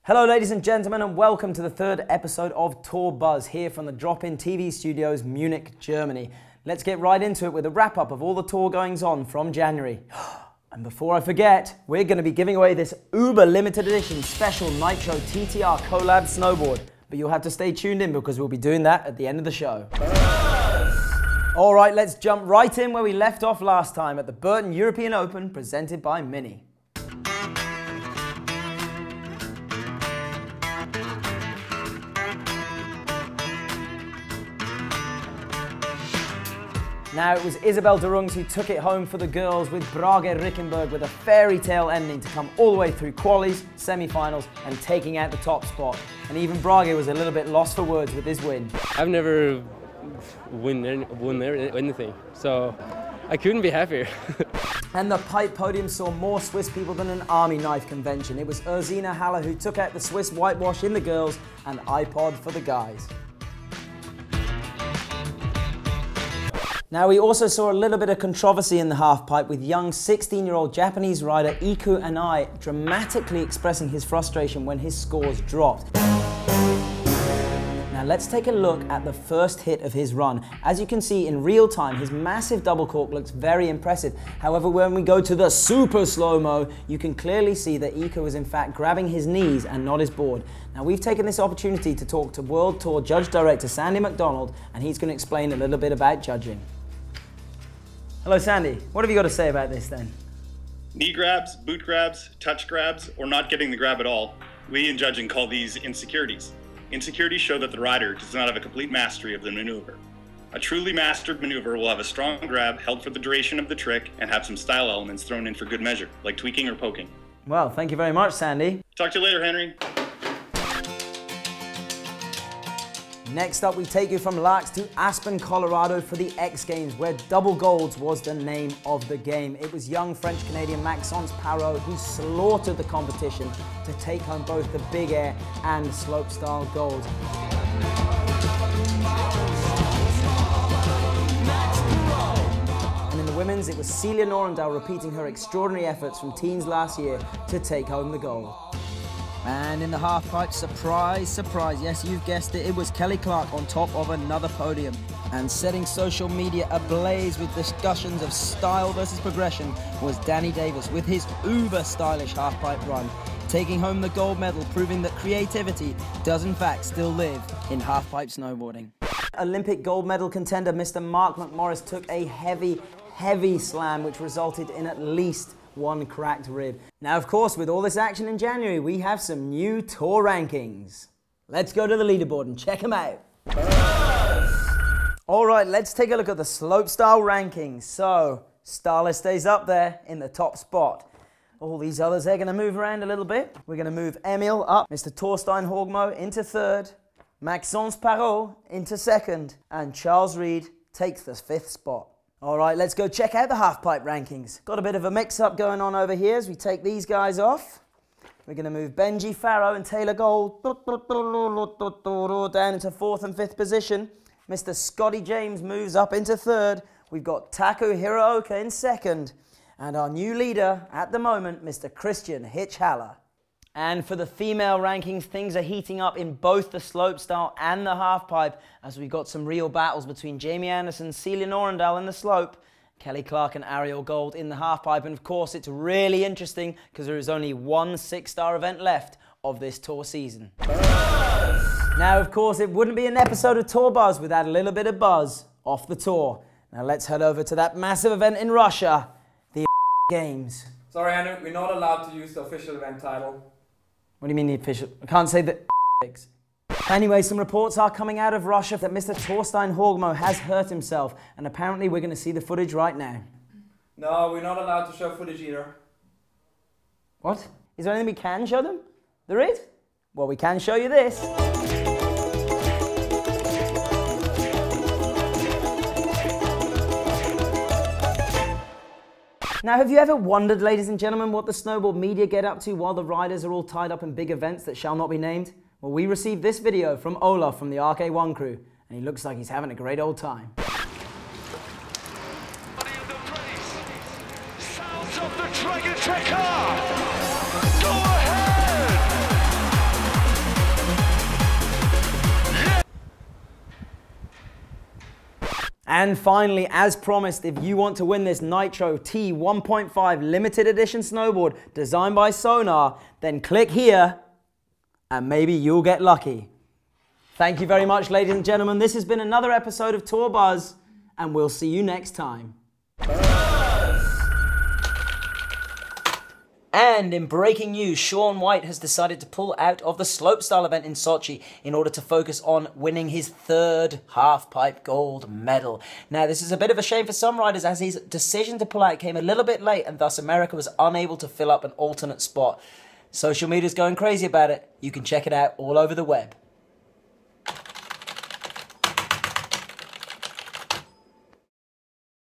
Hello ladies and gentlemen, and welcome to the third episode of TOURBUZZ here from the Drop-In TV studios, Munich, Germany. Let's get right into it with a wrap-up of all the tour goings on from January. And before I forget, we're going to be giving away this uber limited edition special Nitro TTR collab snowboard. But you'll have to stay tuned in because we'll be doing that at the end of the show. Alright, let's jump right in where we left off last time at the Burton European Open presented by Mini. Now it was Isabel de Rungs who took it home for the girls, with Brage Rickenberg with a fairy tale ending to come all the way through qualies, semi-finals and taking out the top spot. And even Brage was a little bit lost for words with his win. I've never won anything, so I couldn't be happier. And the pipe podium saw more Swiss people than an army knife convention. It was Ursina Haller who took out the Swiss whitewash in the girls and iPod for the guys. Now we also saw a little bit of controversy in the halfpipe with young 16-year-old Japanese rider Iku Anai dramatically expressing his frustration when his scores dropped. Now let's take a look at the first hit of his run. As you can see in real time, his massive double cork looks very impressive. However, when we go to the super slow-mo, you can clearly see that Iku was in fact grabbing his knees and not his board. Now we've taken this opportunity to talk to World Tour Judge Director Sandy McDonald, and he's going to explain a little bit about judging. Hello Sandy, what have you got to say about this then? Knee grabs, boot grabs, touch grabs, or not getting the grab at all. We in judging call these insecurities. Insecurities show that the rider does not have a complete mastery of the maneuver. A truly mastered maneuver will have a strong grab held for the duration of the trick and have some style elements thrown in for good measure, like tweaking or poking. Well, thank you very much, Sandy. Talk to you later, Henry. Next up, we take you from Larks to Aspen, Colorado for the X Games, where double golds was the name of the game. It was young French-Canadian Maxence Parot who slaughtered the competition to take home both the big air and slopestyle gold. And in the women's, it was Celia Norendal repeating her extraordinary efforts from teens last year to take home the gold. And in the halfpipe, surprise, surprise, yes, you've guessed it, it was Kelly Clark on top of another podium. And setting social media ablaze with discussions of style versus progression was Danny Davis with his uber stylish halfpipe run, taking home the gold medal, proving that creativity does in fact still live in halfpipe snowboarding. Olympic gold medal contender Mr. Mark McMorris took a heavy slam, which resulted in at least one cracked rib. Now, of course, with all this action in January, we have some new tour rankings. Let's go to the leaderboard and check them out. All right, let's take a look at the slopestyle rankings. So, Starler stays up there in the top spot. All these others, they're going to move around a little bit. We're going to move Emil up, Mr. Torstein Hogmo into third, Maxence Parot into second, and Charles Reed takes the fifth spot. All right, let's go check out the halfpipe rankings. Got a bit of a mix-up going on over here as we take these guys off. We're going to move Benji Farrow and Taylor Gold down into fourth and fifth position. Mr. Scotty James moves up into third. We've got Taku Hiraoka in second. And our new leader at the moment, Mr. Christian Hitch Haller. And for the female rankings, things are heating up in both the slopestyle and the halfpipe, as we've got some real battles between Jamie Anderson, Celia Norendal in the slope, Kelly Clark and Ariel Gold in the halfpipe. And of course, it's really interesting because there is only one 6-star event left of this tour season. Now, of course, it wouldn't be an episode of TOURBUZZ without a little bit of buzz off the tour. Now let's head over to that massive event in Russia, the Games. Sorry, Henry, we're not allowed to use the official event title. What do you mean the official? I can't say the Anyway, some reports are coming out of Russia that Mr. Torstein Hogmo has hurt himself, and apparently we're going to see the footage right now. No, we're not allowed to show footage either. What? Is there anything we can show them? There is? Well, we can show you this. Now, have you ever wondered, ladies and gentlemen, what the snowboard media get up to while the riders are all tied up in big events that shall not be named? Well, we received this video from Olaf from the RK1 crew, and he looks like he's having a great old time. Sounds of the Dragon Checker! Go ahead! And finally, as promised, if you want to win this Nitro T 1.5 limited edition snowboard designed by Sonar, then click here and maybe you'll get lucky. Thank you very much, ladies and gentlemen. This has been another episode of Tour Buzz, and we'll see you next time. And in breaking news, Shaun White has decided to pull out of the slopestyle event in Sochi in order to focus on winning his third halfpipe gold medal. Now, this is a bit of a shame for some riders as his decision to pull out came a little bit late and thus America was unable to fill up an alternate spot. Social media's going crazy about it. You can check it out all over the web.